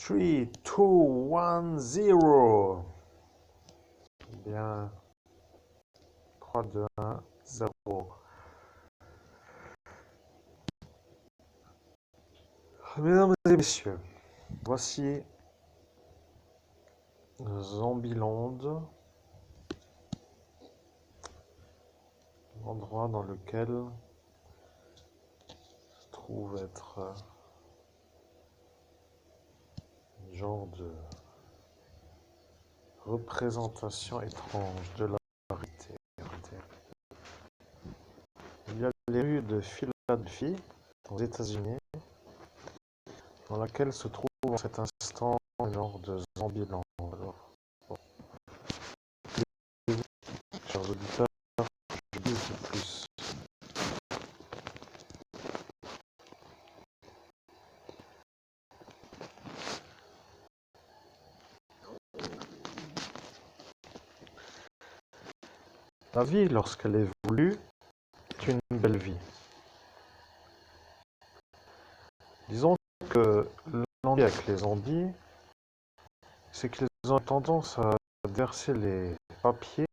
3, 2, 1, 0. Bien, 3, 2, 1, 0. Mesdames et messieurs, voici Zombieland, l'endroit dans lequel se trouve être un genre de représentation étrange de la réalité. Il y a les rues de Philadelphie, aux États-Unis, dans laquelle se trouve en cet instant un genre de Zombieland. Alors, chers auditeurs, je dis de plus. La vie, lorsqu'elle est voulue, est une belle vie. Disons que l'ennui avec les zombies, c'est qu'ils ont tendance à verser les papiers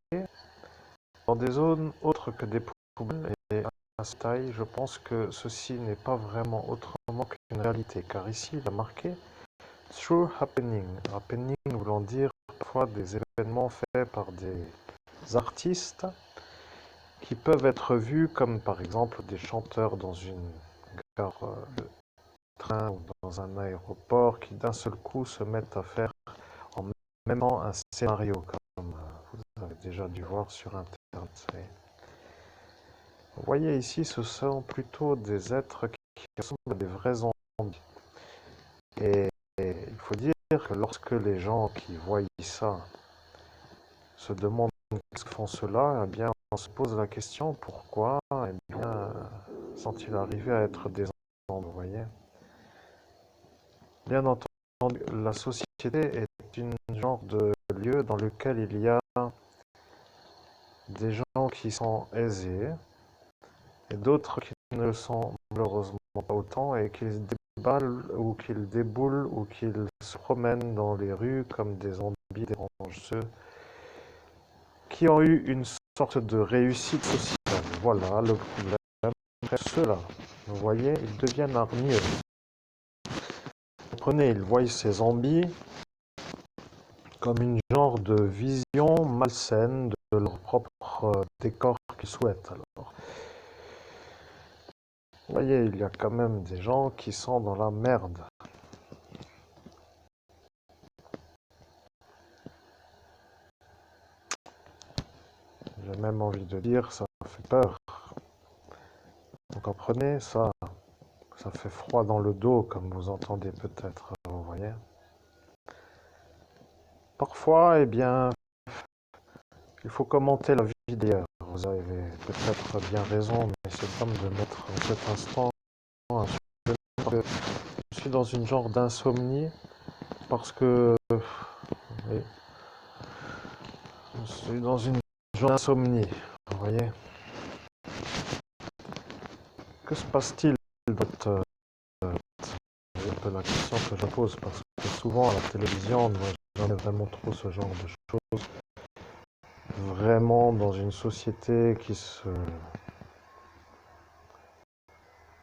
dans des zones autres que des poubelles et à cette taille, je pense que ceci n'est pas vraiment autrement qu'une réalité, car ici il a marqué True Happening. Happening voulant dire parfois des événements faits par des artistes qui peuvent être vus comme par exemple des chanteurs dans une gare de train ou dans un aéroport qui d'un seul coup se mettent à faire en même temps un scénario comme vous avez déjà dû voir sur internet. Vous voyez ici, ce sont plutôt des êtres qui ressemblent à des vrais zombies. Et il faut dire que lorsque les gens qui voient ça se demandent qu'est-ce que font cela, eh bien, on se pose la question pourquoi, eh bien, sont-ils arrivés à être des zombies, vous voyez? Bien entendu, la société est une genre de lieu dans lequel il y a des gens qui sont aisés et d'autres qui ne le sont malheureusement pas autant et qui déballent ou qu'ils déboulent ou qu'ils se promènent dans les rues comme des zombies dérangent ceux qui ont eu une sorte de réussite sociale. Voilà le problème. Ceux-là, vous voyez, ils deviennent hargneux. Comprenez, ils voient ces zombies comme une genre de vision malsaine de leur propre décor qu'ils souhaitent. Alors, vous voyez, il y a quand même des gens qui sont dans la merde. J'ai même envie de dire, ça fait peur. Vous comprenez, ça fait froid dans le dos, comme vous entendez peut-être, vous voyez. Parfois, eh bien, il faut commenter la vie d'ailleurs. Vous avez peut-être bien raison, mais c'est comme de mettre en cet instant un sujet. Je suis dans une genre d'insomnie parce que oui, je suis dans une genre d'insomnie, vous voyez. Que se passe-t-il votre c'est un peu la question que je pose parce que souvent à la télévision, moi j'en ai vraiment trop ce genre de choses. Vraiment dans une société qui se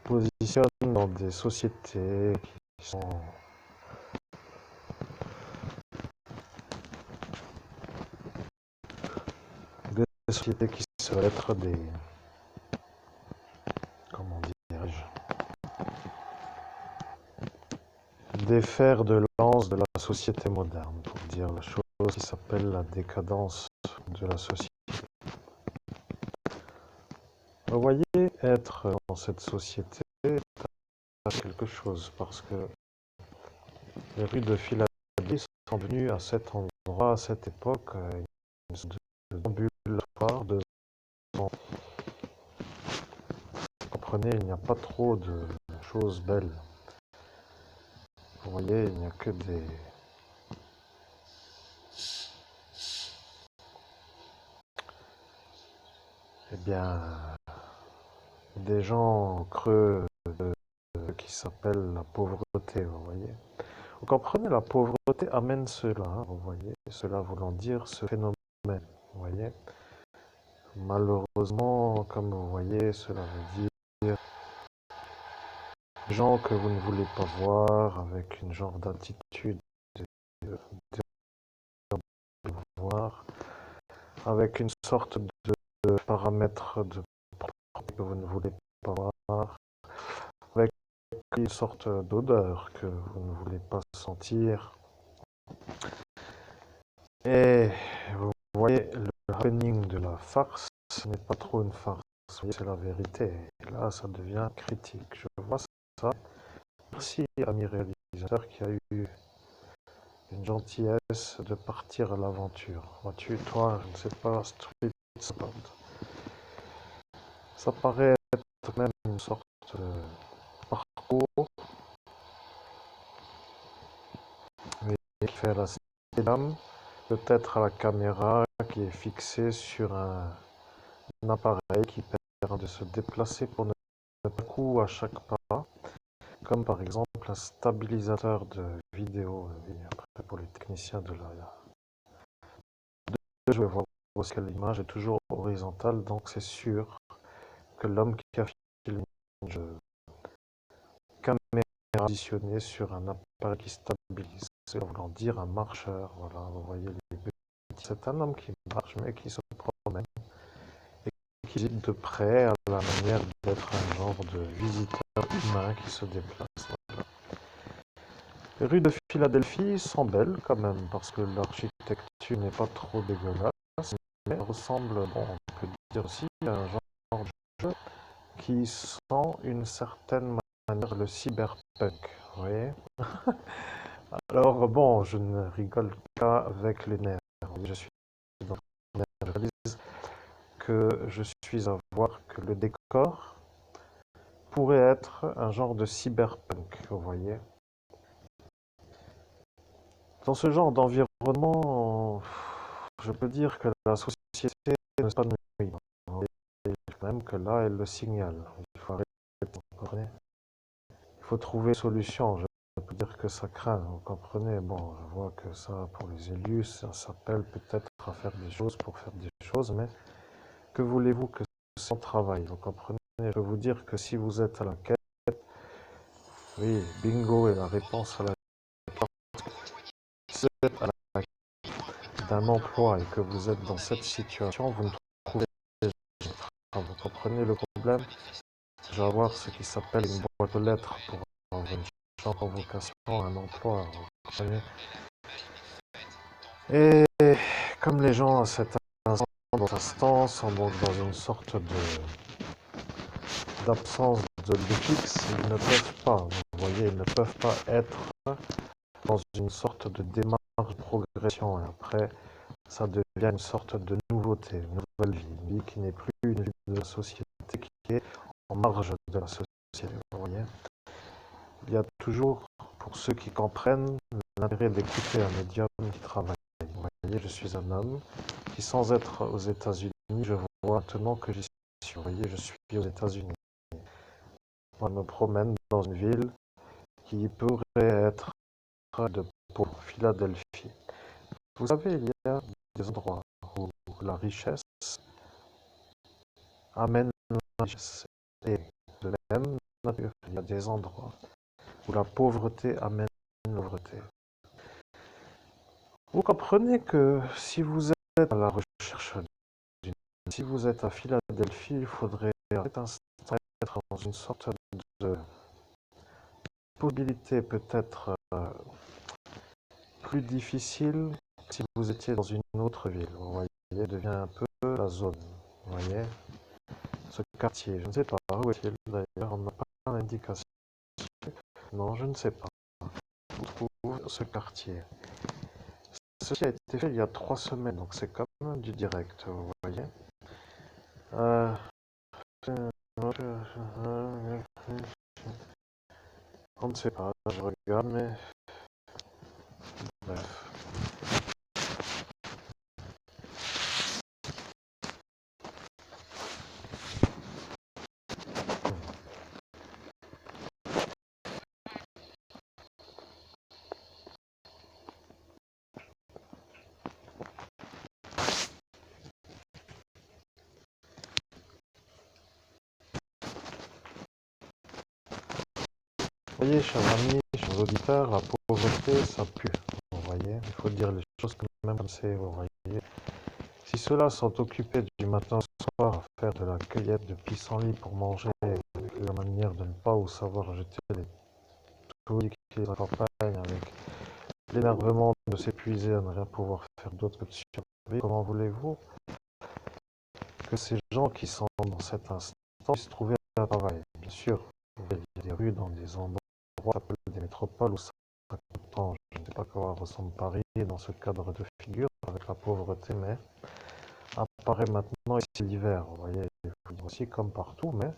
positionne dans des sociétés qui sont des sociétés qui se veulent être des, comment dirais-je, des fers de lance de la société moderne, pour dire la chose qui s'appelle la décadence de la société. Vous voyez, être dans cette société, c'est quelque chose, parce que les rues de Philadelphie sont devenues à cet endroit, à cette époque, une sorte de ambulatoire de zombies. Vous comprenez, il n'y a pas trop de choses belles. Vous voyez, il n'y a que des... Eh bien, des gens creux qui s'appellent la pauvreté, vous voyez. Vous comprenez, la pauvreté amène cela, hein, vous voyez, cela voulant dire ce phénomène, vous voyez. Malheureusement, comme vous voyez, cela veut dire gens que vous ne voulez pas voir avec une genre d'attitude de voir, avec une sorte de paramètre de que vous ne voulez pas voir, avec une sorte d'odeur que vous ne voulez pas sentir. Et vous voyez, le happening de la farce n'est pas trop une farce, c'est la vérité. Et là, ça devient critique. Je vois ça. Merci, ami réalisateur, qui a eu une gentillesse de partir à l'aventure. Vois-tu, toi, je ne sais pas, Street Sport. Ça paraît être même une sorte de parcours qui fait la dame, peut-être à la caméra qui est fixée sur un appareil qui permet de se déplacer pour ne pas coup à chaque pas, comme par exemple un stabilisateur de vidéo. Et après, pour les techniciens de je vais voir aussi que l'image est toujours horizontale, donc c'est sûr que l'homme qui a filmé une caméra positionnée sur un appareil qui stabilise, c'est voulant dire un marcheur. Voilà, vous voyez les petits. C'est un homme qui marche mais qui se promène et qui visite de près à la manière d'être un genre de visiteur humain qui se déplace. Voilà. Les rues de Philadelphie sont belles quand même parce que l'architecture n'est pas trop dégueulasse, mais ressemble, bon, on peut dire aussi, à un genre de jeu qui sent une certaine manière le cyberpunk, vous voyez. Alors bon, je ne rigole pas avec les nerfs. Je suis dans les nerfs. Je réalise que je suis à voir que le décor pourrait être un genre de cyberpunk, vous voyez. Dans ce genre d'environnement, je peux dire que la société ne s'épanouit pas. Même que là, elle le signale. Il faut arrêter, vous comprenez. Il faut trouver une solution. Je peux dire que ça craint, vous comprenez. Bon, je vois que ça, pour les élus, ça s'appelle peut-être à faire des choses pour faire des choses, mais que voulez-vous que c'est son travail, vous comprenez. Je peux vous dire que si vous êtes à la quête, oui, bingo est la réponse à la si vous êtes à la quête d'un emploi et que vous êtes dans cette situation, vous ne trouvez pas. Vous comprenez le problème. Je vais avoir ce qui s'appelle une boîte aux lettres pour avoir une convocation à un emploi, vous comprenez. Et comme les gens à cet instant sont donc dans une sorte d'absence de fixe, ils ne peuvent pas, vous voyez, ils ne peuvent pas être dans une sorte de démarche de progression. Et après, ça devient une sorte de nouveauté, une nouvelle vie, une vie qui n'est plus une vie de la société, qui est en marge de la société, vous voyez. Il y a toujours, pour ceux qui comprennent, l'intérêt d'écouter un médium qui travaille. Vous voyez, je suis un homme qui, sans être aux États-Unis, je vois maintenant que j'y suis. Vous voyez, je suis aux États-Unis. Je me promène dans une ville qui pourrait être pour Philadelphie. Vous savez, il y a des endroits où la richesse amène la richesse. Et de la même nature, il y a des endroits où la pauvreté amène la pauvreté. Vous comprenez que si vous êtes à la recherche d'une... Si vous êtes à Philadelphie, il faudrait être dans une sorte de possibilité peut-être plus difficile si vous étiez dans une autre ville. Vous voyez, devient un peu la zone. Vous voyez, ce quartier, je ne sais pas où est-il d'ailleurs, on n'a pas d'indication. Non, je ne sais pas. On trouve ce quartier. Ceci a été fait il y a 3 semaines, donc c'est quand même du direct, vous voyez. On ne sait pas, je regarde, mais bref. Voyez, chers amis, chers auditeurs, la pauvreté, ça pue. Vous voyez, il faut dire les choses quand même comme c'est, vous voyez. Si ceux-là sont occupés du matin au soir à faire de la cueillette de pissenlit pour manger, avec la manière de ne pas ou savoir jeter les touilles qui les accompagnent, avec l'énervement de s'épuiser à ne rien pouvoir faire d'autre que de survivre, comment voulez-vous que ces gens qui sont dans cet instant puissent trouver un travail? Bien sûr, il y a des rues dans des endroits, ça s'appelle des métropoles où ça coûte tant. Je ne sais pas comment ressemble Paris dans ce cadre de figure avec la pauvreté, mais apparaît maintenant ici l'hiver. Vous voyez, il faut dire aussi comme partout, mais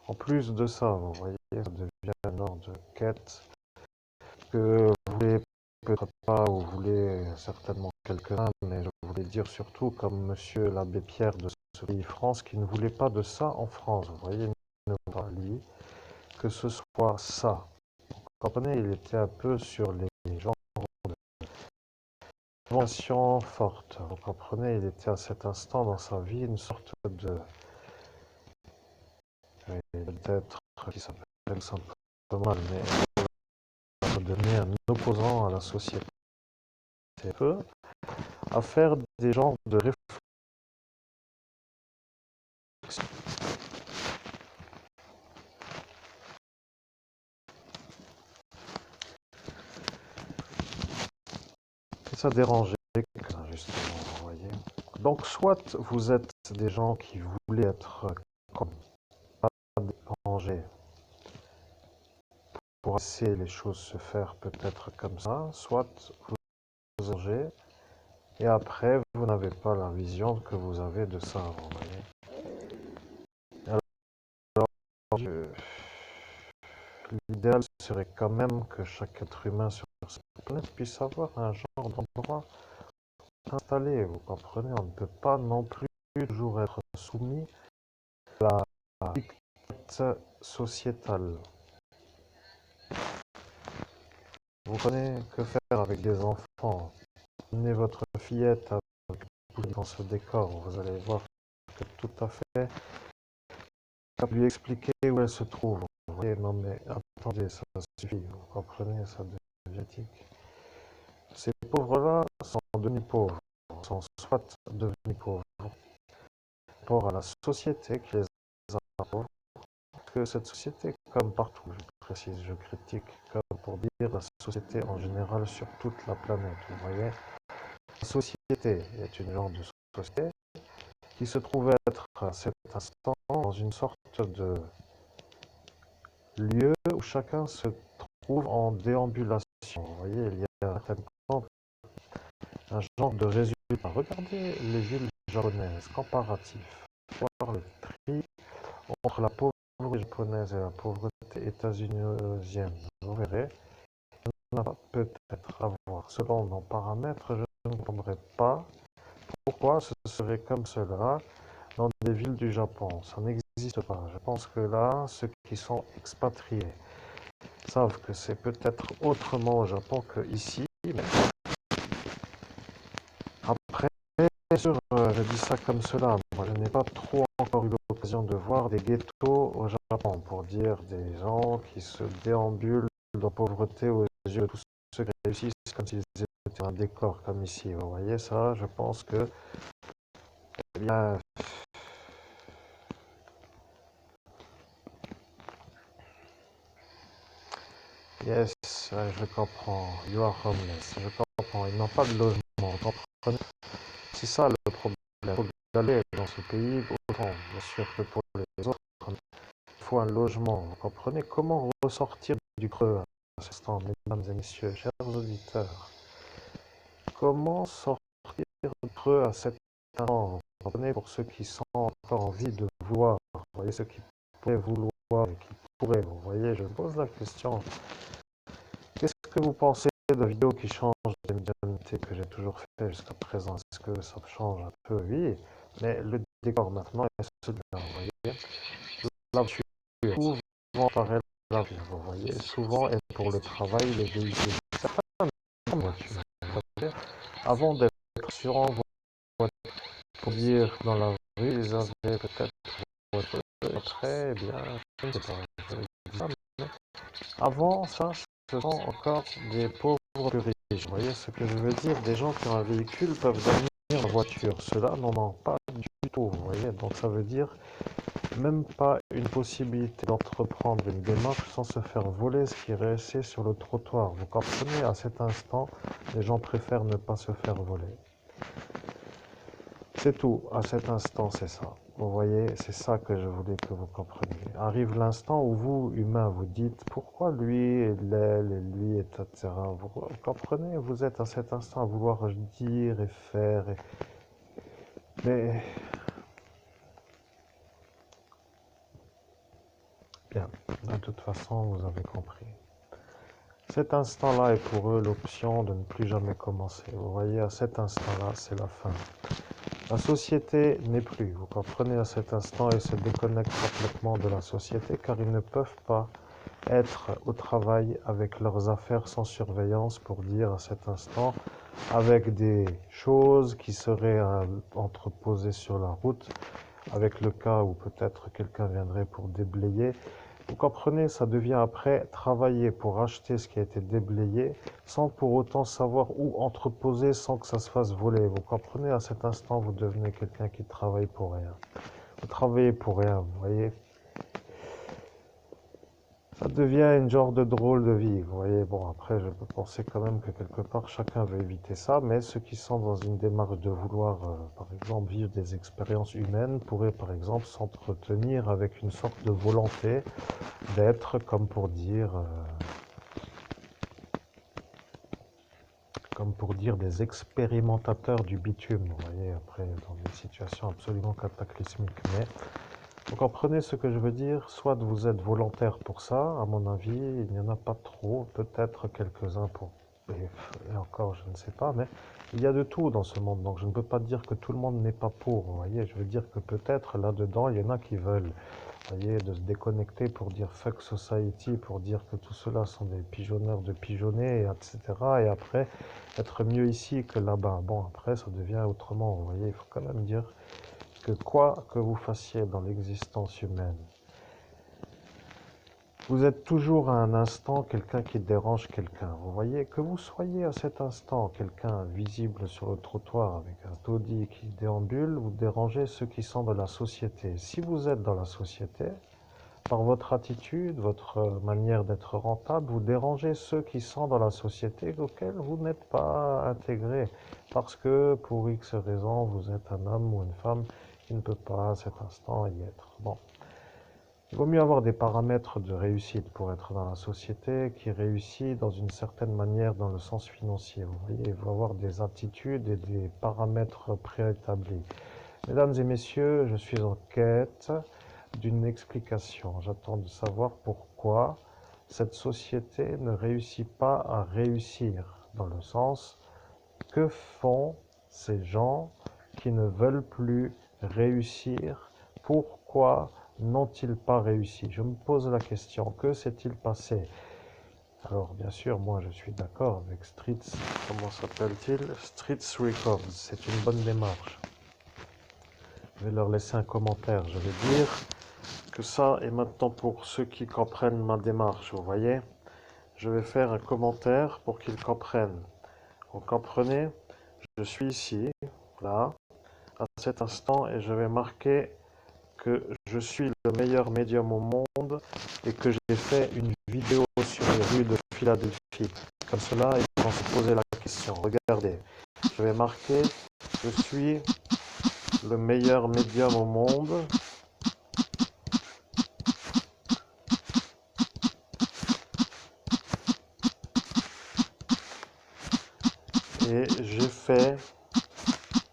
en plus de ça, vous voyez, ça devient un genre de quête que vous voulez peut-être pas, ou vous voulez certainement quelques-uns, mais je voulais dire surtout comme monsieur l'abbé Pierre de ce pays France, qui ne voulait pas de ça en France. Vous voyez, il ne voulait pas, lui, que ce soit ça. Vous comprenez, il était un peu sur les genres de convention forte. Vous comprenez, il était à cet instant dans sa vie une sorte de peut-être qui s'appelle simplement, mais on va donner un opposant à la société, à faire des genres de réflexions. Et ça dérangeait quelques-uns, justement, vous voyez. Donc, soit vous êtes des gens qui voulaient être comme pas dérangés pour laisser les choses se faire peut-être comme ça, soit vous changez et après vous n'avez pas la vision que vous avez de ça, vous voyez. Alors, l'idéal serait quand même que chaque être humain sur cette planète puisse avoir un genre d'endroit installé, vous comprenez. On ne peut pas non plus toujours être soumis à la dictate sociétale. Vous connaissez que faire avec des enfants. Amenez votre fillette avec dans ce décor, vous allez voir que tout à fait capable de lui expliquer où elle se trouve. Vous voyez, non mais attendez, ça suffit, vous comprenez, ça devient éthique. Ces pauvres-là sont devenus pauvres, sont soit devenus pauvres par rapport à la société qui les a pauvres, que cette société, comme partout, je précise, je critique, comme pour dire la société en général sur toute la planète, vous voyez. La société est une genre de société qui se trouve être à cet instant dans une sorte de lieu où chacun se trouve en déambulation. Vous voyez, il y a un genre de résultat. Regardez les villes japonaises, comparatif. Voir le tri entre la pauvreté japonaise et la pauvreté états-unienne. Vous verrez, il va peut-être avoir, selon nos paramètres, je ne comprendrai pas pourquoi ce serait comme cela dans des villes du Japon. Ça n'existe pas. Je pense que là, ceux qui sont expatriés savent que c'est peut-être autrement au Japon qu'ici. Mais après, bien sûr, je dis ça comme cela. Moi, je n'ai pas trop encore eu l'occasion de voir des ghettos au Japon, pour dire des gens qui se déambulent dans la pauvreté aux yeux de tous ceux qui réussissent comme s'ils étaient un décor comme ici. Vous voyez ça, je pense que, eh bien, yes, je comprends. You are homeless. Je comprends. Ils n'ont pas de logement. Vous comprenez? C'est ça le problème. Il faut d'aller dans ce pays, autant bien sûr que pour les autres. Il faut un logement. Vous comprenez? Comment ressortir du creux à cet instant, mesdames et messieurs, chers auditeurs? Comment sortir du creux à cet instant? Vous comprenez? Pour ceux qui sont encore en vie de vouloir. Vous voyez, ceux qui pourraient vouloir et qui pourraient. Vous voyez, je pose la question. Qu'est-ce que vous pensez de la vidéo qui change les médianités que j'ai toujours fait jusqu'à présent? Est-ce que ça change un peu? Oui, mais le décor maintenant est celui-là, vous voyez. La voiture, souvent paraît la vie, vous voyez. Souvent, et pour le travail, les véhicules. Certaines voitures, vous voyez, avant d'être sur en voiture, pour dire dans la rue, ils avaient peut-être être après, eh bien, je ne sais pas, je dis ça, mais avant ça, ce sont encore des pauvres plus riches. Vous voyez ce que je veux dire? Des gens qui ont un véhicule peuvent dormir en voiture. Ceux-là n'en ont pas du tout, vous voyez? Donc ça veut dire même pas une possibilité d'entreprendre une démarche sans se faire voler ce qui est resté sur le trottoir. Vous comprenez? À cet instant, les gens préfèrent ne pas se faire voler. C'est tout, à cet instant, c'est ça. Vous voyez, c'est ça que je voulais que vous compreniez. Arrive l'instant où vous, humain, vous dites pourquoi lui et elle et lui, etc. Vous comprenez, vous êtes à cet instant à vouloir dire et faire. Mais, bien, de toute façon, vous avez compris. Cet instant-là est pour eux l'option de ne plus jamais commencer. Vous voyez, à cet instant-là, c'est la fin. La société n'est plus, vous comprenez, à cet instant, ils se déconnectent complètement de la société car ils ne peuvent pas être au travail avec leurs affaires sans surveillance pour dire à cet instant, avec des choses qui seraient entreposées sur la route, avec le cas où peut-être quelqu'un viendrait pour déblayer. Vous comprenez, ça devient après travailler pour acheter ce qui a été déblayé sans pour autant savoir où entreposer sans que ça se fasse voler. Vous comprenez, à cet instant, vous devenez quelqu'un qui travaille pour rien. Vous travaillez pour rien, vous voyez. Ça devient une genre de drôle de vie, vous voyez. Bon, après, je peux penser quand même que quelque part, chacun veut éviter ça, mais ceux qui sont dans une démarche de vouloir, par exemple, vivre des expériences humaines pourraient, par exemple, s'entretenir avec une sorte de volonté d'être, comme pour dire, des expérimentateurs du bitume, vous voyez, après, dans des situations absolument cataclysmiques. Mais vous comprenez ce que je veux dire? Soit vous êtes volontaire pour ça, à mon avis, il n'y en a pas trop, peut-être quelques-uns pour... Et encore, je ne sais pas, mais il y a de tout dans ce monde, donc je ne peux pas dire que tout le monde n'est pas pour, vous voyez, je veux dire que peut-être là-dedans, il y en a qui veulent, vous voyez, de se déconnecter pour dire fuck society, pour dire que tout cela sont des pigeonneurs de pigeonnés, etc. Et après, être mieux ici que là-bas. Bon, après, ça devient autrement, vous voyez, il faut quand même dire que quoi que vous fassiez dans l'existence humaine, vous êtes toujours à un instant quelqu'un qui dérange quelqu'un. Vous voyez, que vous soyez à cet instant quelqu'un visible sur le trottoir avec un taudis qui déambule, vous dérangez ceux qui sont dans la société. Si vous êtes dans la société, par votre attitude, votre manière d'être rentable, vous dérangez ceux qui sont dans la société auxquels vous n'êtes pas intégré. Parce que pour X raisons, vous êtes un homme ou une femme qui ne peut pas à cet instant y être. Bon. Il vaut mieux avoir des paramètres de réussite pour être dans la société qui réussit dans une certaine manière dans le sens financier. Vous voyez, il faut avoir des attitudes et des paramètres préétablis. Mesdames et messieurs, je suis en quête d'une explication. J'attends de savoir pourquoi cette société ne réussit pas à réussir, dans le sens que font ces gens qui ne veulent plus réussir? Pourquoi n'ont-ils pas réussi? Je me pose la question, que s'est-il passé? Alors, bien sûr, moi je suis d'accord avec Streets, comment s'appelle-t-il? Streets Records, c'est une bonne démarche. Je vais leur laisser un commentaire, je vais dire que ça est maintenant pour ceux qui comprennent ma démarche, vous voyez? Je vais faire un commentaire pour qu'ils comprennent. Vous comprenez? Je suis ici, là, à cet instant, et je vais marquer que je suis le meilleur médium au monde et que j'ai fait une vidéo sur les rues de Philadelphie. Comme cela, ils vont se poser la question. Regardez, je vais marquer, je suis le meilleur médium au monde et j'ai fait une vidéo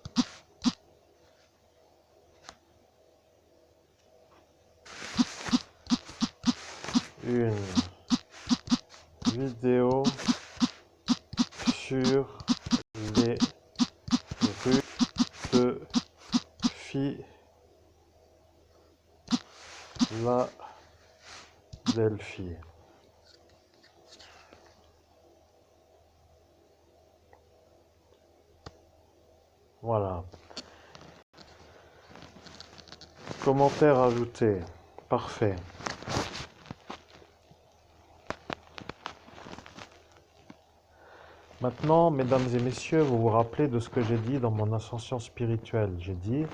sur les rues de Philadelphie. Voilà. Commentaire ajouté. Parfait. Maintenant, mesdames et messieurs, vous vous rappelez de ce que j'ai dit dans mon ascension spirituelle. J'ai dit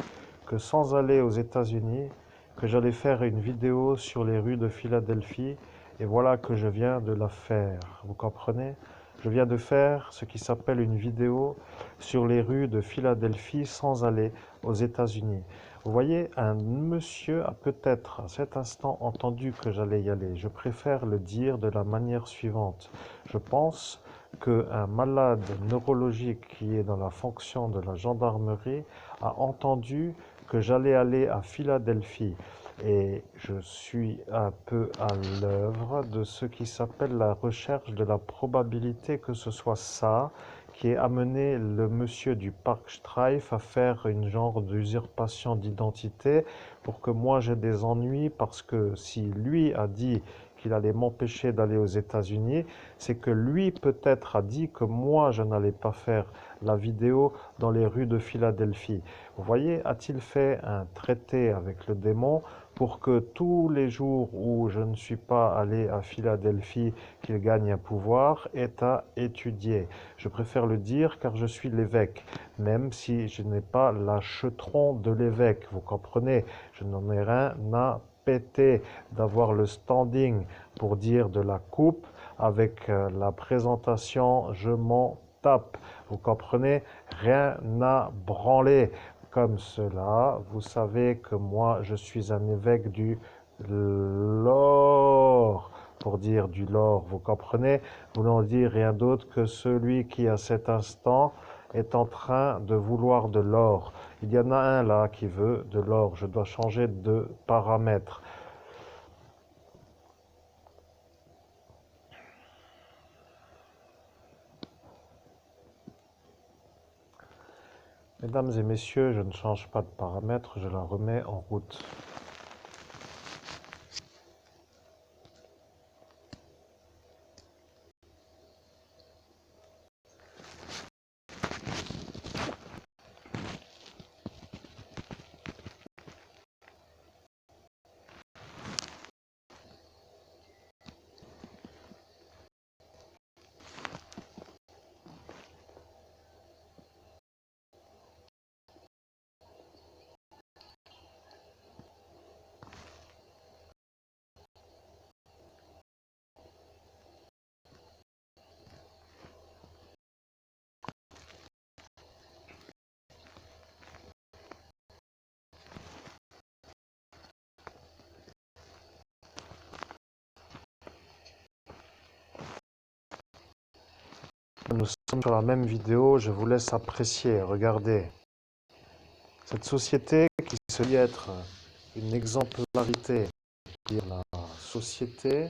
que sans aller aux États-Unis, que j'allais faire une vidéo sur les rues de Philadelphie, et voilà que je viens de la faire. Vous comprenez? Je viens de faire ce qui s'appelle une vidéo sur les rues de Philadelphie sans aller aux États-Unis. Vous voyez, un monsieur a peut-être à cet instant entendu que j'allais y aller. Je préfère le dire de la manière suivante. Je pense qu'un malade neurologique qui est dans la fonction de la gendarmerie a entendu que j'allais aller à Philadelphie. Et je suis un peu à l'œuvre de ce qui s'appelle la recherche de la probabilité que ce soit ça qui ait amené le monsieur du parc Streif à faire une genre d'usurpation d'identité pour que moi j'ai des ennuis parce que si lui a dit qu'il allait m'empêcher d'aller aux États-Unis, c'est que lui peut-être a dit que moi je n'allais pas faire la vidéo dans les rues de Philadelphie. Vous voyez, a-t-il fait un traité avec le démon pour que tous les jours où je ne suis pas allé à Philadelphie, qu'il gagne un pouvoir, est à étudier. Je préfère le dire car je suis l'évêque, même si je n'ai pas l'achetron de l'évêque, vous comprenez, je n'en ai rien à péter d'avoir le standing pour dire de la coupe avec la présentation, je m'en tape. Vous comprenez? Rien à branler. Comme cela, vous savez que moi, je suis un évêque du Lord. Pour dire du Lord, vous comprenez? Voulant dire rien d'autre que celui qui, à cet instant, est en train de vouloir de l'or. Il y en a un là qui veut de l'or. Je dois changer de paramètre. Mesdames et messieurs, je ne change pas de paramètre, je la remets en route. Nous sommes sur la même vidéo, je vous laisse apprécier. Regardez. Cette société qui se dit être une exemplarité de la société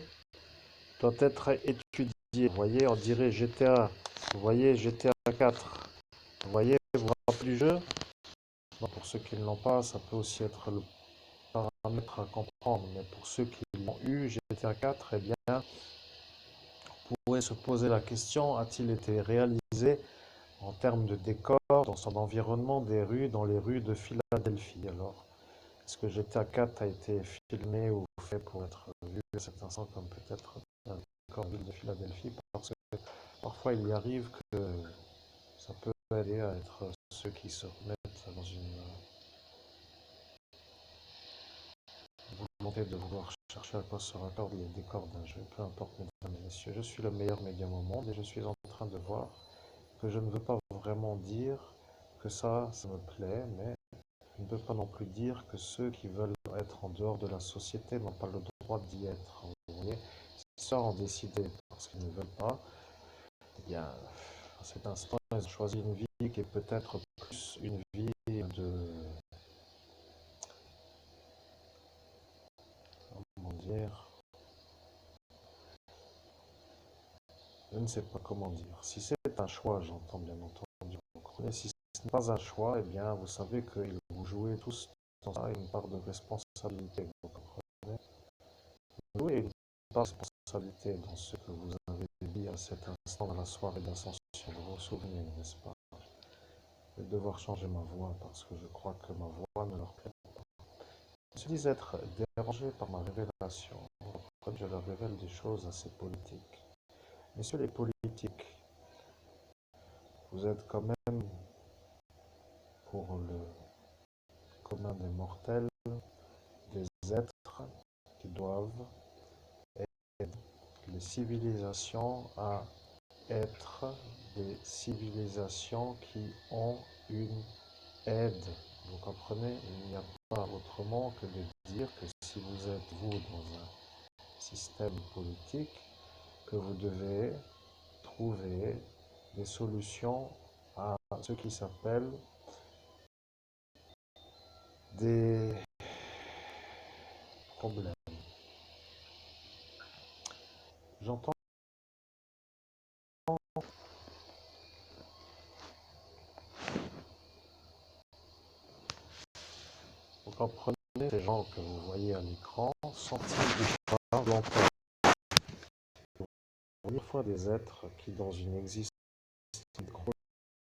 doit être étudiée. Vous voyez, on dirait GTA. Vous voyez, GTA 4. Vous voyez, vous vous rappelez du jeu? Bon, pour ceux qui ne l'ont pas, ça peut aussi être le paramètre à comprendre. Mais pour ceux qui l'ont eu, GTA 4, eh bien, on pourrait se poser la question, a-t-il été réalisé en termes de décor, dans son environnement, des rues, dans les rues de Philadelphie? Alors, est-ce que GTA 4 a été filmé ou fait pour être vu à cet instant comme peut-être un décor ville de Philadelphie? Parce que parfois il y arrive que ça peut aller à être ceux qui se remettent dans une volonté de vouloir chercher à quoi se raccordent les décors d'un jeu. Peu importe, mesdames et messieurs, je suis le meilleur médium au monde et je suis en train de voir que je ne veux pas vraiment dire que ça me plaît, mais je ne peux pas non plus dire que ceux qui veulent être en dehors de la société n'ont pas le droit d'y être. Vous voyez, si ceux ont décidé parce qu'ils ne veulent pas, eh bien, à cet instant, ils ont choisi une vie qui est peut-être plus une vie de, comment dire, je ne sais pas comment dire. Si c'est un choix, j'entends bien entendu, vous comprenez. Si ce n'est pas un choix, eh bien, vous savez que vous jouez tous dans ça une part de responsabilité, vous comprenez. Vous jouez une part de responsabilité dans ce que vous avez dit à cet instant dans la soirée d'ascension. Vous vous souvenez, n'est-ce pas? Je vais devoir changer ma voix parce que je crois que ma voix ne leur plaît pas. se disent être dérangés par ma révélation. Comme je leur révèle des choses assez politiques. Messieurs les politiques, vous êtes quand même, pour le commun des mortels, des êtres qui doivent aider les civilisations à être des civilisations qui ont une aide. Vous comprenez? Il n'y a pas autrement que de dire que si vous êtes, vous, dans un système politique, que vous devez trouver des solutions à ce qui s'appelle des problèmes. J'entends, vous comprenez, les gens que vous voyez à l'écran sont-ils du pas longtemps? Fois des êtres qui, dans une existence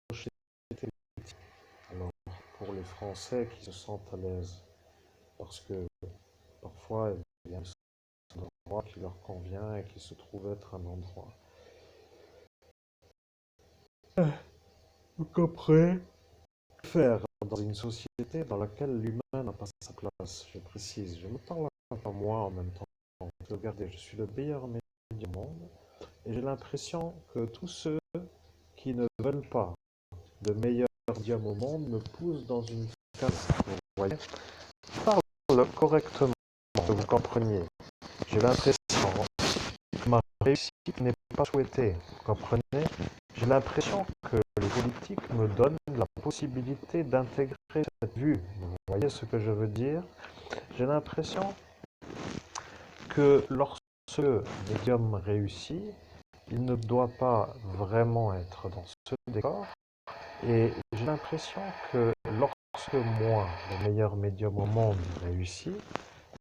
crochée, alors pour les Français qui se sentent à l'aise, parce que parfois il y a un endroit qui leur convient et qui se trouve être un endroit. Vous comprenez? Faire dans une société dans laquelle l'humain n'a pas sa place, je précise. Je me parle à moi en même temps. Regardez, je suis le meilleur média du monde et j'ai l'impression que tous ceux qui ne veulent pas de meilleur médium au monde me poussent dans une case. Vous voyez? Je parle correctement, que vous compreniez. J'ai l'impression que ma réussite n'est pas souhaitée. Vous comprenez? J'ai l'impression que les politiques me donnent la possibilité d'intégrer cette vue. Vous voyez ce que je veux dire? J'ai l'impression que lorsque le médium réussit, il ne doit pas vraiment être dans ce décor. Et j'ai l'impression que lorsque moi, le meilleur médium au monde, réussit,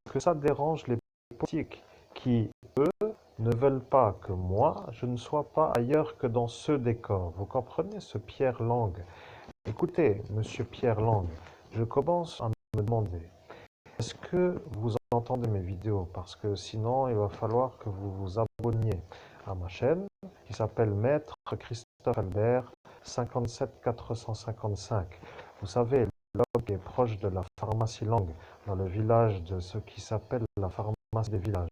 que ça dérange les politiques qui, eux, ne veulent pas que moi, je ne sois pas ailleurs que dans ce décor. Vous comprenez ce Pierre Lang? Écoutez, monsieur Pierre Lang, je commence à me demander, est-ce que vous entendez mes vidéos? Parce que sinon, il va falloir que vous vous abonniez à ma chaîne qui s'appelle Maître Christophe Albert 57455. Vous savez, l'homme qui est proche de la pharmacie Lang, dans le village de ce qui s'appelle la pharmacie des villages.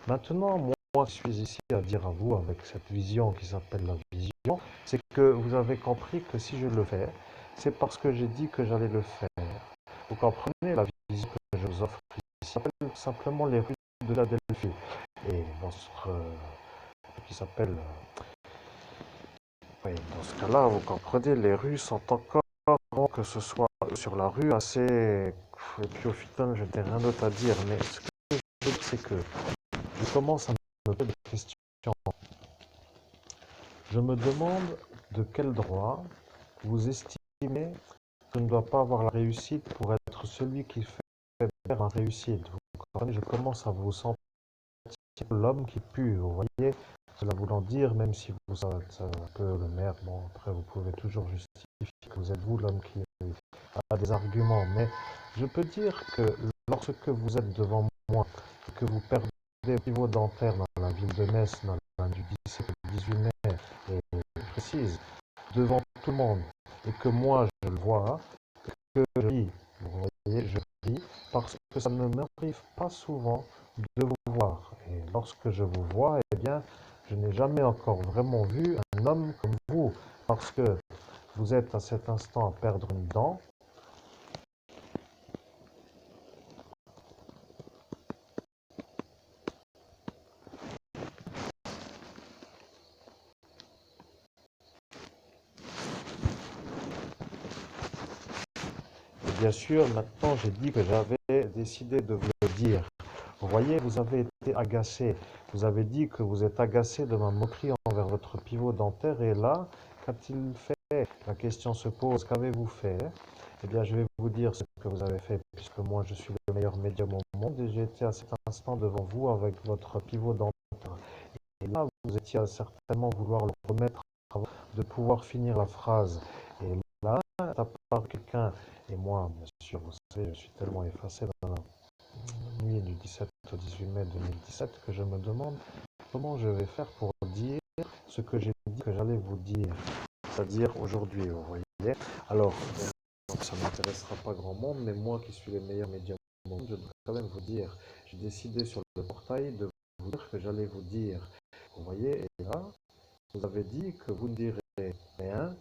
Maintenant, moi, je suis ici à dire à vous, avec cette vision qui s'appelle la vision, c'est que vous avez compris que si je le fais, c'est parce que j'ai dit que j'allais le faire. Vous comprenez la vision que je vous offre ici s'appelle simplement les rues de la Delphi. Et qui s'appelle, oui, dans ce cas-là, vous comprenez, les rues sont encore, avant que ce soit sur la rue, assez. Et puis au final, je n'ai rien d'autre à dire, mais ce que je veux dire, c'est que je commence à me poser des questions. Je me demande de quel droit vous estimez que je ne dois pas avoir la réussite pour être celui qui fait ma réussite. Vous comprenez, je commence à vous sentir l'homme qui pue, vous voyez, cela voulant dire, même si vous êtes un peu le maire, bon, après vous pouvez toujours justifier que vous êtes vous l'homme qui a des arguments, mais je peux dire que lorsque vous êtes devant moi, que vous perdez le pivot dentaire dans la ville de Metz, dans la du 17 et 18 mai, et je précise, devant tout le monde, et que moi je le vois, que je ris, vous voyez, je ris, parce que ça ne m'arrive pas souvent de vous voir. Et lorsque je vous vois, eh bien, je n'ai jamais encore vraiment vu un homme comme vous, parce que vous êtes à cet instant à perdre une dent. Et bien sûr, maintenant, j'ai dit que j'avais décidé de vous le dire. Vous voyez, vous avez été agacé. Vous avez dit que vous êtes agacé de ma moquerie envers votre pivot dentaire. Et là, qu'a-t-il fait? La question se pose, qu'avez-vous fait? Eh bien, je vais vous dire ce que vous avez fait, puisque moi, je suis le meilleur médium au monde et j'ai été à cet instant devant vous avec votre pivot dentaire. Et là, vous étiez à certainement vouloir le remettre avant de pouvoir finir la phrase. Et là, à part quelqu'un, et moi, bien sûr, vous savez, je suis tellement effacé dans la nuit du 17 au 18 mai 2017 que je me demande comment je vais faire pour dire ce que j'ai dit que j'allais vous dire, c'est-à-dire aujourd'hui, vous voyez. Alors, ça ne m'intéressera pas grand monde, mais moi qui suis le meilleur médium au monde, je dois quand même vous dire. J'ai décidé sur le portail de vous dire que j'allais vous dire. Vous voyez, et là, vous avez dit que vous ne direz rien,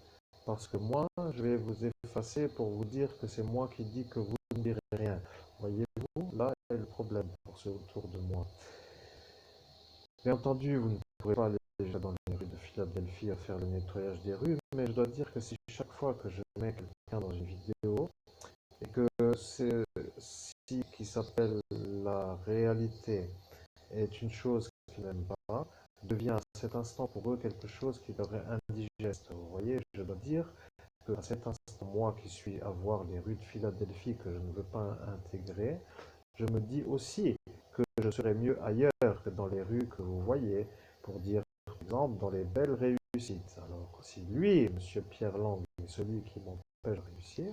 parce que moi, je vais vous effacer pour vous dire que c'est moi qui dis que vous ne direz rien. Voyez-vous, là est le problème pour ceux autour de moi. Bien entendu, vous ne pourrez pas aller déjà dans les rues de Philadelphie à faire le nettoyage des rues, mais je dois dire que si chaque fois que je mets quelqu'un dans une vidéo, et que ceci qui s'appelle la réalité est une chose qu'ils n'aiment pas, devient à cet instant pour eux quelque chose qui leur est indigeste. Vous voyez, je dois dire qu'à cet instant, moi qui suis à voir les rues de Philadelphie que je ne veux pas intégrer, je me dis aussi que je serais mieux ailleurs que dans les rues que vous voyez, pour dire par exemple dans les belles réussites. Alors si lui, M. Pierre Lang, est celui qui m'empêche de réussir,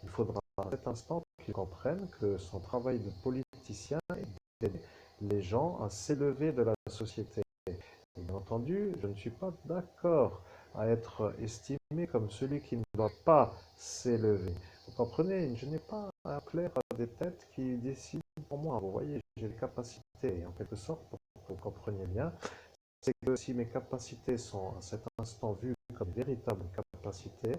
il faudra à cet instant qu'il comprenne que son travail de politicien est d'aider les gens à s'élever de la société. Et bien entendu, je ne suis pas d'accord à être estimé comme celui qui ne doit pas s'élever. Vous comprenez, je n'ai pas un clair à des têtes qui décident pour moi. Vous voyez, j'ai les capacités, en quelque sorte, pour que vous compreniez bien, c'est que si mes capacités sont à cet instant vues comme véritables capacités,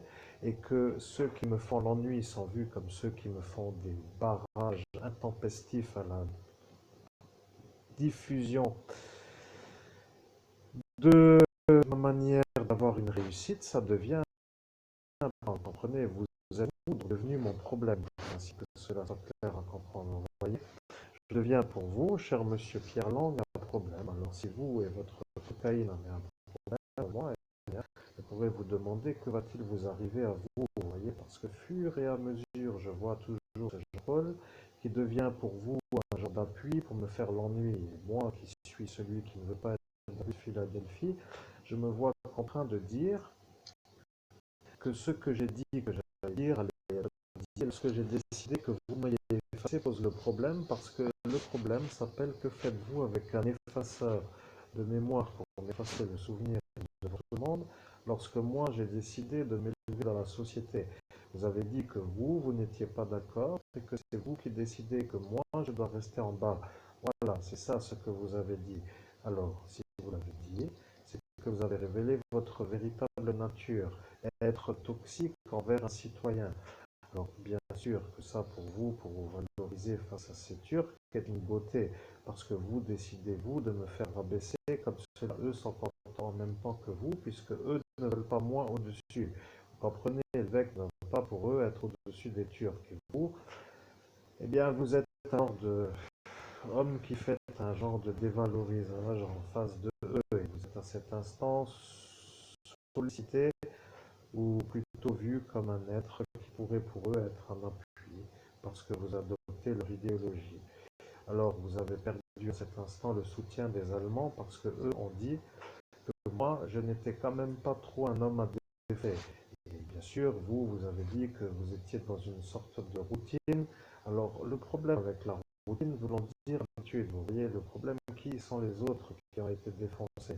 et que ceux qui me font l'ennui sont vus comme ceux qui me font des barrages intempestifs à la diffusion de ma manière d'avoir une réussite, ça devient, vous comprenez, vous êtes devenu mon problème, ainsi que cela soit clair à comprendre. Vous voyez, je deviens pour vous, cher monsieur Pierre Lang, un problème. Alors si vous et votre cocaïne en est un problème, moi, je pourrais vous demander que va-t-il vous arriver à vous, vous voyez, parce que fur et à mesure, je vois toujours ce Jean-Paul qui devient pour vous un genre d'appui pour me faire l'ennui. Et moi, qui suis celui qui ne veut pas être de Philadelphie, je me vois contraint de dire que ce que j'ai dit que j'allais dire, ce que j'ai décidé que vous m'ayez effacé pose le problème, parce que le problème s'appelle que faites-vous avec un effaceur de mémoire pour effacer le souvenir de votre monde lorsque moi j'ai décidé de m'élever dans la société. Vous avez dit que vous n'étiez pas d'accord et que c'est vous qui décidez que moi je dois rester en bas. Voilà, c'est ça ce que vous avez dit. Alors, si vous l'avez dit, c'est que vous avez révélé votre véritable nature, être toxique envers un citoyen. Alors, bien sûr que ça, pour vous valoriser face à ces Turcs, est une beauté, parce que vous décidez, vous, de me faire rabaisser comme ceux-là, eux, sont contents en même temps que vous, puisque eux ne veulent pas moi au-dessus. Vous comprenez, l'évêque ne veut pas pour eux être au-dessus des Turcs. Et vous, eh bien, vous êtes un genre de homme qui fait un genre de dévalorisage en face de eux, et vous êtes à cet instant sollicité ou plutôt vu comme un être qui pourrait pour eux être un appui, parce que vous adoptez leur idéologie. Alors vous avez perdu à cet instant le soutien des Allemands, parce que eux ont dit que moi, je n'étais quand même pas trop un homme à défait. Et bien sûr, vous avez dit que vous étiez dans une sorte de routine. Alors le problème avec la routine, voulant dire habitude, vous voyez, le problème, qui sont les autres qui ont été défoncés?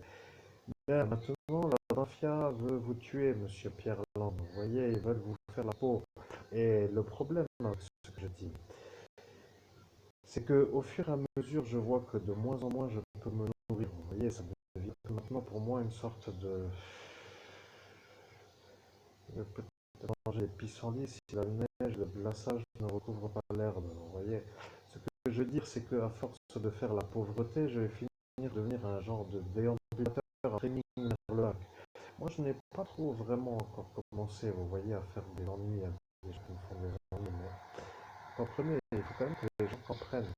Bien, maintenant, la mafia veut vous tuer, monsieur Pierre Land. Vous voyez, ils veulent vous faire la peau. Et le problème avec ce que je dis, c'est que au fur et à mesure, je vois que de moins en moins, je peux me nourrir. Vous voyez, ça devient maintenant pour moi une sorte de... peut-être manger des pissenlits si la neige, le glaçage ne recouvre pas l'herbe. Vous voyez, ce que je veux dire, c'est qu'à force de faire la pauvreté, je vais finir de devenir un genre de déambulateur à training vers le lac. Moi, je n'ai pas trop vraiment encore commencé, vous voyez, à faire des ennuis à des gens qui me font des ennuis, mais vous comprenez, il faut quand même que les gens comprennent.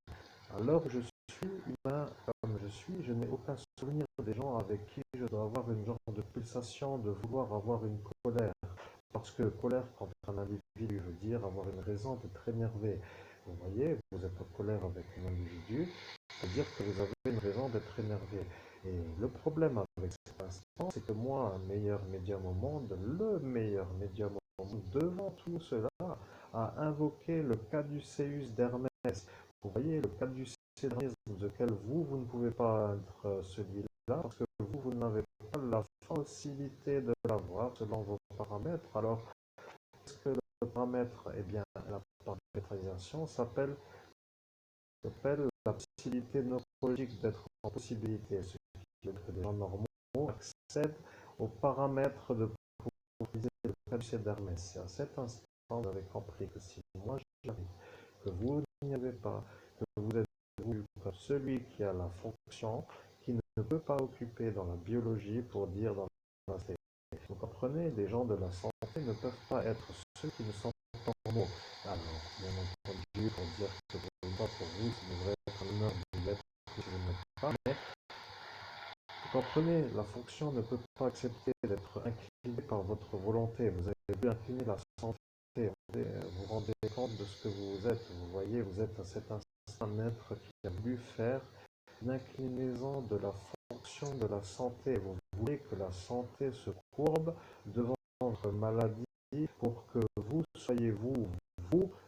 Alors, je suis humain comme je suis, je n'ai aucun souvenir des gens avec qui je dois avoir une genre de pulsation, de vouloir avoir une colère. Parce que colère, quand un individu veut dire avoir une raison d'être énervé. Vous voyez, vous êtes en colère avec un individu, c'est-à-dire que vous avez une raison d'être énervé. Et le problème avec cet instant, c'est que moi, un meilleur médium au monde, le meilleur médium au monde, devant tout cela, a invoqué le caduceus d'Hermès. Vous voyez, le caducédarisme lequel vous ne pouvez pas être celui-là, parce que vous n'avez pas la possibilité de l'avoir selon vos paramètres. Alors, ce que le paramètre, eh bien, la paramétrisation s'appelle la possibilité neurologique d'être en possibilité, ce qui veut dire que les gens normaux accèdent aux paramètres de utiliser le caducée d'Hermès. C'est à cet instant vous avez compris que si moi j'arrive, que vous n'y avez pas, que vous êtes vu comme celui qui a la fonction, qui ne peut pas occuper dans la biologie pour dire dans la santé. Vous comprenez, les gens de la santé ne peuvent pas être ceux qui ne sont pas normaux. Alors, bien entendu, pour dire que pas pour vous, ça devrait être un honneur de l'être si vous ne l'êtes pas, mais vous comprenez, la fonction ne peut pas accepter d'être inclinée par votre volonté. Vous avez dû incliner la santé. Vous vous rendez compte de ce que vous êtes. Vous voyez, vous êtes à cet instant un être qui a voulu faire une inclinaison de la fonction de la santé. Vous voulez que la santé se courbe devant votre maladie pour que vous soyez vous,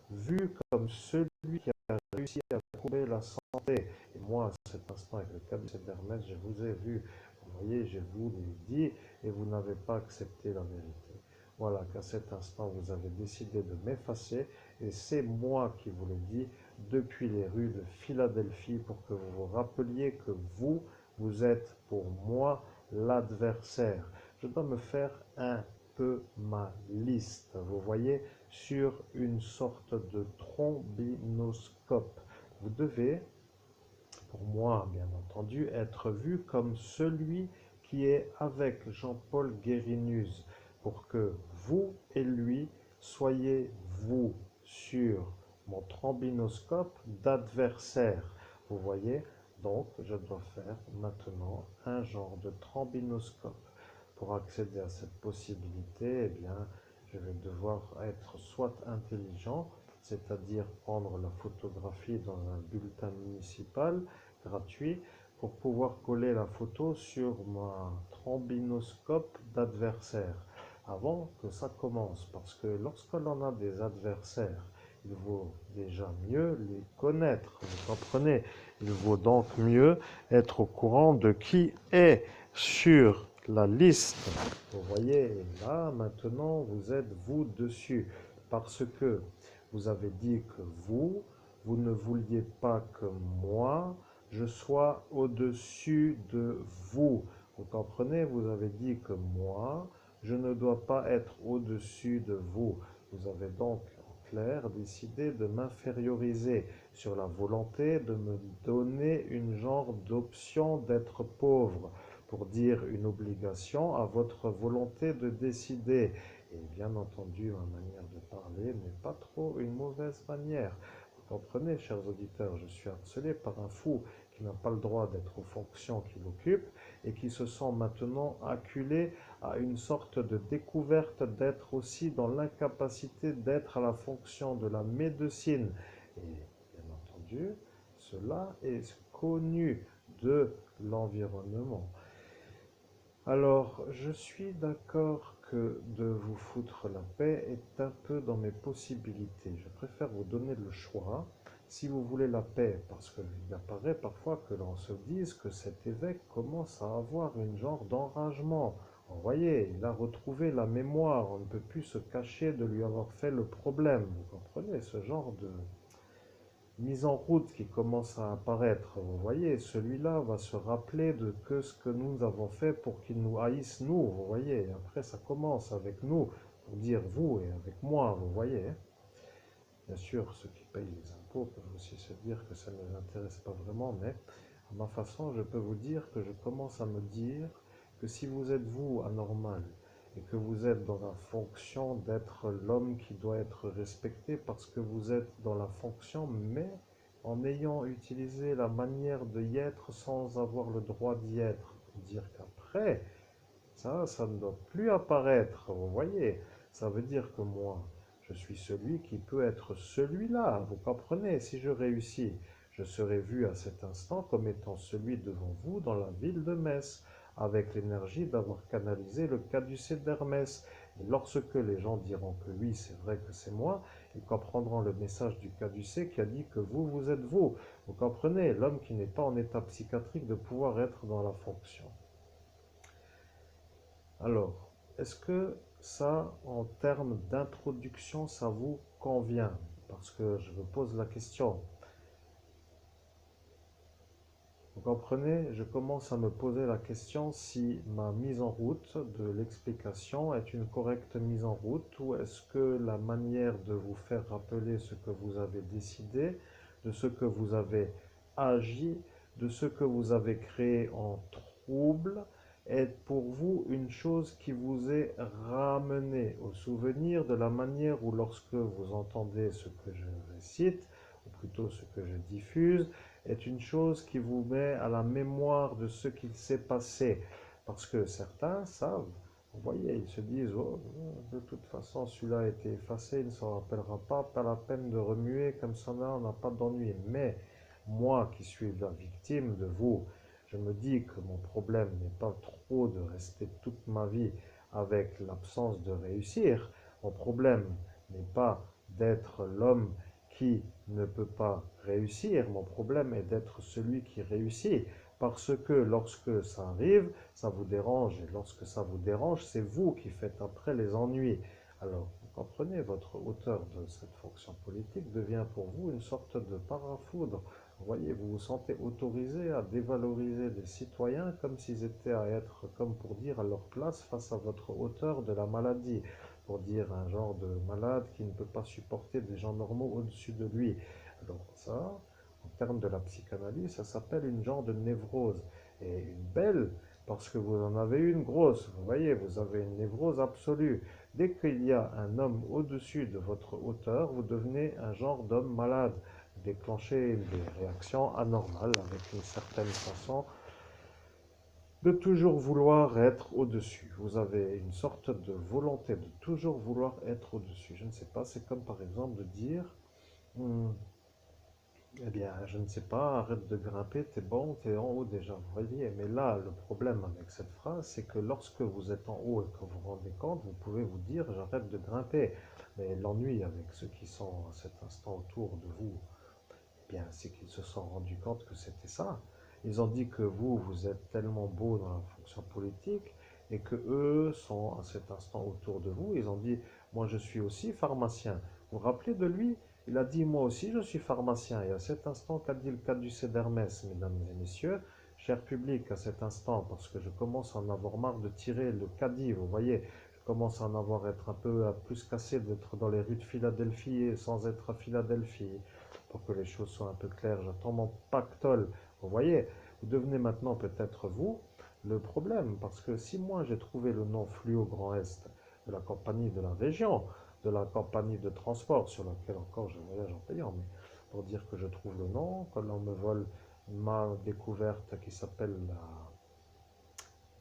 vu comme celui qui a réussi à courber la santé. Et moi, à cet instant, avec le caducée d'Hermès, je vous ai vu. Vous voyez, je vous l'ai dit et vous n'avez pas accepté la vérité. Voilà, qu'à cet instant, vous avez décidé de m'effacer et c'est moi qui vous le dis depuis les rues de Philadelphie pour que vous vous rappeliez que vous êtes pour moi l'adversaire. Je dois me faire un peu ma liste, vous voyez, sur une sorte de trombinoscope. Vous devez, pour moi bien entendu, être vu comme celui qui est avec Jean-Paul Guérinus, pour que vous et lui soyez vous sur mon trombinoscope d'adversaire. Vous voyez, donc je dois faire maintenant un genre de trombinoscope. Pour accéder à cette possibilité, eh bien, je vais devoir être soit intelligent, c'est-à-dire prendre la photographie dans un bulletin municipal gratuit pour pouvoir coller la photo sur mon trombinoscope d'adversaire avant que ça commence. Parce que lorsque l'on a des adversaires, il vaut déjà mieux les connaître. Vous comprenez? Il vaut donc mieux être au courant de qui est sur la liste. Vous voyez, là, maintenant, vous êtes vous dessus. Parce que vous avez dit que vous ne vouliez pas que moi, je sois au-dessus de vous. Vous comprenez? Vous avez dit que moi, je ne dois pas être au-dessus de vous. Vous avez donc, en clair, décidé de m'inférioriser sur la volonté de me donner une genre d'option d'être pauvre, pour dire une obligation à votre volonté de décider. Et bien entendu, ma manière de parler n'est pas trop une mauvaise manière. Vous comprenez, chers auditeurs, je suis harcelé par un fou qui n'a pas le droit d'être aux fonctions qu'il occupe et qui se sent maintenant acculé à une sorte de découverte d'être aussi dans l'incapacité d'être à la fonction de la médecine. Et bien entendu, cela est connu de l'environnement. Alors, je suis d'accord que de vous foutre la paix est un peu dans mes possibilités. Je préfère vous donner le choix. Si vous voulez la paix, parce qu'il apparaît parfois que l'on se dise que cet évêque commence à avoir une genre d'enragement. Vous voyez, il a retrouvé la mémoire, on ne peut plus se cacher de lui avoir fait le problème. Vous comprenez, ce genre de mise en route qui commence à apparaître. Vous voyez, celui-là va se rappeler de ce que nous avons fait pour qu'il nous haïsse, nous. Vous voyez, après ça commence avec nous, pour dire vous et avec moi, vous voyez. Bien sûr, ceux qui payent les impôts peuvent aussi se dire que ça ne les intéresse pas vraiment, mais à ma façon, je peux vous dire que je commence à me dire que si vous êtes vous anormal et que vous êtes dans la fonction d'être l'homme qui doit être respecté parce que vous êtes dans la fonction, mais en ayant utilisé la manière de y être sans avoir le droit d'y être. Dire qu'après, ça ne doit plus apparaître, vous voyez. Ça veut dire que moi, je suis celui qui peut être celui-là, vous comprenez. Si je réussis, je serai vu à cet instant comme étant celui devant vous dans la ville de Metz, avec l'énergie d'avoir canalisé le caducée d'Hermès. Et lorsque les gens diront que oui, c'est vrai que c'est moi, Ils comprendront le message du caducée qui a dit que vous, vous êtes vous. Vous comprenez, l'homme qui n'est pas en état psychiatrique de pouvoir être dans la fonction. Alors, est-ce que ça, en termes d'introduction, ça vous convient? Parce que je me pose la question. Vous comprenez, je commence à me poser la question si ma mise en route de l'explication est une correcte mise en route ou est-ce que la manière de vous faire rappeler ce que vous avez décidé, de ce que vous avez agi, de ce que vous avez créé en trouble, est pour vous une chose qui vous est ramenée au souvenir de la manière où lorsque vous entendez ce que je récite, ou plutôt ce que je diffuse, est une chose qui vous met à la mémoire de ce qu'il s'est passé. Parce que certains savent, vous voyez, ils se disent, oh, de toute façon, celui-là a été effacé, il ne s'en rappellera pas, pas la peine de remuer, comme ça là, on n'a pas d'ennui. Mais moi qui suis la victime de vous, je me dis que mon problème n'est pas trop de rester toute ma vie avec l'absence de réussir. Mon problème n'est pas d'être l'homme qui ne peut pas réussir. Mon problème est d'être celui qui réussit. Parce que lorsque ça arrive, ça vous dérange. Et lorsque ça vous dérange, c'est vous qui faites après les ennuis. Alors, vous comprenez, votre hauteur de cette fonction politique devient pour vous une sorte de parafoudre. Vous voyez, vous vous sentez autorisé à dévaloriser des citoyens comme s'ils étaient à être, comme pour dire, à leur place face à votre hauteur de la maladie. Pour dire un genre de malade qui ne peut pas supporter des gens normaux au-dessus de lui. Alors ça, en termes de la psychanalyse, ça s'appelle une genre de névrose. Et une belle, parce que vous en avez une grosse. Vous voyez, vous avez une névrose absolue. Dès qu'il y a un homme au-dessus de votre hauteur, vous devenez un genre d'homme malade. Vous déclenchez des réactions anormales avec une certaine façon de toujours vouloir être au-dessus. Vous avez une sorte de volonté de toujours vouloir être au-dessus. Je ne sais pas, c'est comme par exemple de dire, hmm, eh bien, je ne sais pas, arrête de grimper, t'es bon, t'es en haut déjà, vous voyez. Mais là, le problème avec cette phrase, c'est que lorsque vous êtes en haut et que vous vous rendez compte, vous pouvez vous dire, j'arrête de grimper. Mais l'ennui avec ceux qui sont à cet instant autour de vous, eh bien, c'est qu'ils se sont rendus compte que c'était ça. Ils ont dit que vous, vous êtes tellement beau dans la fonction politique et que eux sont à cet instant autour de vous. Ils ont dit, moi je suis aussi pharmacien. Vous vous rappelez de lui? Il a dit, moi aussi je suis pharmacien. Et à cet instant, qu'a dit le caducée d'Hermès, mesdames et messieurs, cher public, à cet instant, parce que je commence à en avoir marre de tirer le caddie, vous voyez, je commence à en avoir être un peu plus cassé d'être dans les rues de Philadelphie et sans être à Philadelphie pour que les choses soient un peu claires. J'attends mon pactole. Vous voyez, vous devenez maintenant peut-être vous le problème, parce que si moi j'ai trouvé le nom Fluo Grand Est de la compagnie de la région, de la compagnie de transport sur laquelle encore je voyage en payant, mais pour dire que je trouve le nom, quand l'on me vole ma découverte qui s'appelle la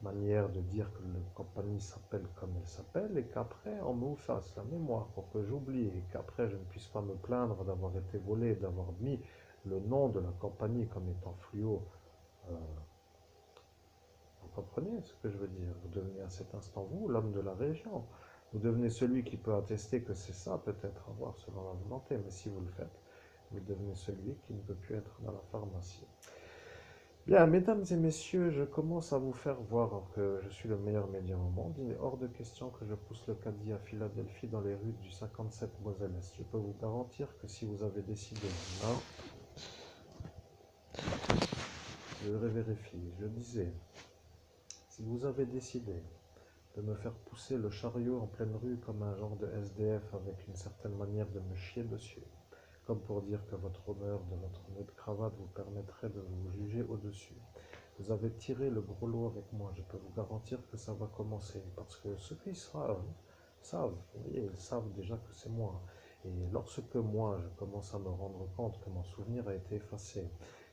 manière de dire que la compagnie s'appelle comme elle s'appelle et qu'après on me fasse la mémoire pour que j'oublie et qu'après je ne puisse pas me plaindre d'avoir été volé, d'avoir mis le nom de la compagnie comme étant fluo. Euh, vous comprenez ce que je veux dire? Vous devenez à cet instant vous, l'homme de la région. Vous devenez celui qui peut attester que c'est ça peut-être à voir selon la volonté, mais si vous le faites, vous devenez celui qui ne peut plus être dans la pharmacie. Bien, mesdames et messieurs, je commence à vous faire voir que je suis le meilleur médium au monde. Il est hors de question que je pousse le caddie à Philadelphie dans les rues du 57 Moselle Est. Je peux vous garantir que si vous avez décidé, hein, je vérifie, je disais, si vous avez décidé de me faire pousser le chariot en pleine rue comme un genre de SDF avec une certaine manière de me chier dessus, comme pour dire que votre honneur de votre nœud de cravate vous permettrait de vous juger au-dessus. Vous avez tiré le gros lot avec moi, je peux vous garantir que ça va commencer, parce que ceux qui savent, vous voyez, ils savent déjà que c'est moi. Et lorsque moi, je commence à me rendre compte que mon souvenir a été effacé,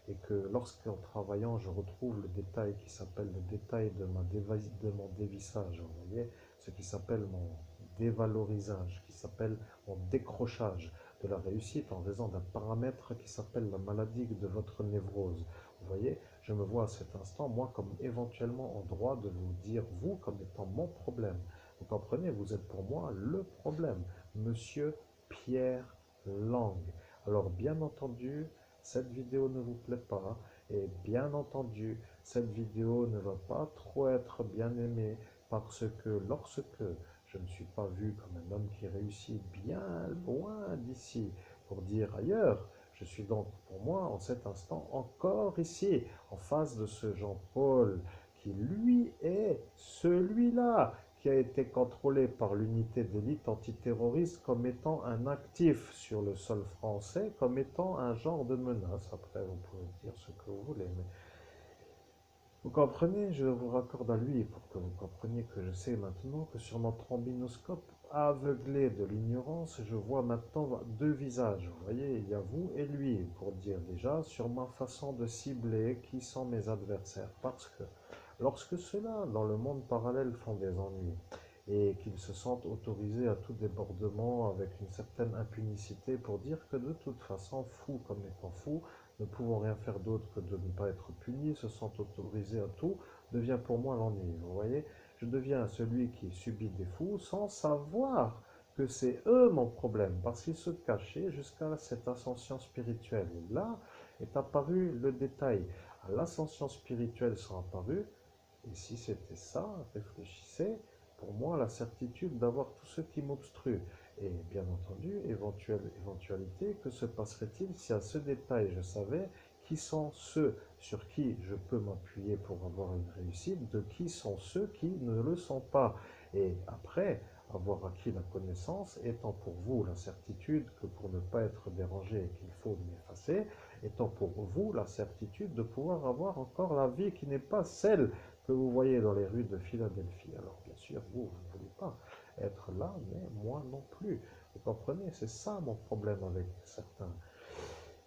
et que lorsqu'en travaillant, je retrouve le détail qui s'appelle le détail de mon dévissage, vous voyez, ce qui s'appelle mon dévalorisage, qui s'appelle mon décrochage de la réussite en raison d'un paramètre qui s'appelle la maladie de votre névrose. Vous voyez, je me vois à cet instant, moi, comme éventuellement en droit de vous dire, vous, comme étant mon problème. Vous comprenez, vous êtes pour moi le problème. Monsieur Pierre Lang. Alors bien entendu, cette vidéo ne vous plaît pas et bien entendu, cette vidéo ne va pas trop être bien aimée parce que lorsque je ne suis pas vu comme un homme qui réussit bien loin d'ici pour dire ailleurs, je suis donc pour moi en cet instant encore ici, en face de ce Jean-Paul qui lui est celui-là qui a été contrôlé par l'unité d'élite antiterroriste comme étant un actif sur le sol français, comme étant un genre de menace. Après, vous pouvez dire ce que vous voulez, mais vous comprenez, je vous raccorde à lui pour que vous compreniez que je sais maintenant que sur notre ambinoscope aveuglé de l'ignorance, je vois maintenant deux visages. Vous voyez, il y a vous et lui, pour dire déjà sur ma façon de cibler qui sont mes adversaires. Parce que lorsque ceux-là, dans le monde parallèle, font des ennuis et qu'ils se sentent autorisés à tout débordement avec une certaine impunicité pour dire que de toute façon, fous comme étant fous, ne pouvant rien faire d'autre que de ne pas être punis, se sentent autorisés à tout, devient pour moi l'ennui. Vous voyez, je deviens celui qui subit des fous sans savoir que c'est eux mon problème, parce qu'ils se cachaient jusqu'à cette ascension spirituelle. Et là est apparu le détail. À l'ascension spirituelle sont apparus, et si c'était ça, réfléchissez, pour moi, la certitude d'avoir tout ce qui m'obstrue. Et bien entendu, éventualité, que se passerait-il si à ce détail je savais qui sont ceux sur qui je peux m'appuyer pour avoir une réussite, de qui sont ceux qui ne le sont pas. Et après avoir acquis la connaissance, étant pour vous la certitude que pour ne pas être dérangé, qu'il faut m'effacer, étant pour vous la certitude de pouvoir avoir encore la vie qui n'est pas celle que vous voyez dans les rues de Philadelphie. Alors bien sûr, vous ne voulez pas être là, mais moi non plus. Vous comprenez, c'est ça mon problème avec certains.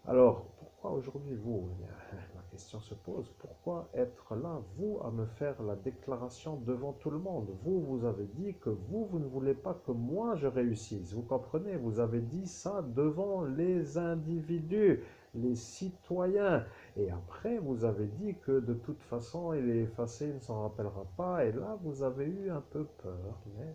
Alors, pourquoi aujourd'hui vous, la question se pose, pourquoi être là, vous, à me faire la déclaration devant tout le monde? Vous, vous avez dit que vous ne voulez pas que moi je réussisse. Vous comprenez, vous avez dit ça devant les individus, les citoyens. Et après, vous avez dit que de toute façon, il est effacé, il ne s'en rappellera pas. Et là, vous avez eu un peu peur, mais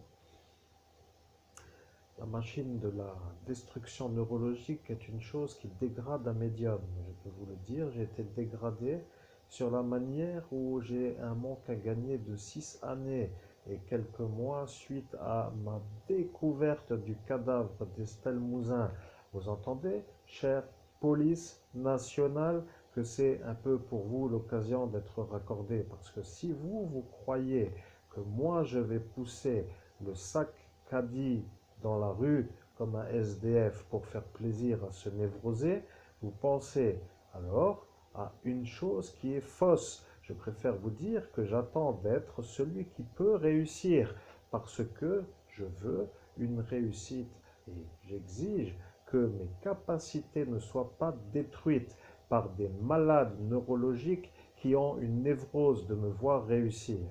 la machine de la destruction neurologique est une chose qui dégrade un médium. Je peux vous le dire, j'ai été dégradé sur la manière où j'ai un manque à gagner de 6 années et quelques mois suite à ma découverte du cadavre d'Estelle Mouzin. Vous entendez, chère police nationale, que c'est un peu pour vous l'occasion d'être raccordé. Parce que si vous, vous croyez que moi je vais pousser le sac caddie dans la rue comme un SDF pour faire plaisir à ce névrosé, vous pensez alors à une chose qui est fausse. Je préfère vous dire que j'attends d'être celui qui peut réussir parce que je veux une réussite et j'exige que mes capacités ne soient pas détruites par des malades neurologiques qui ont une névrose de me voir réussir.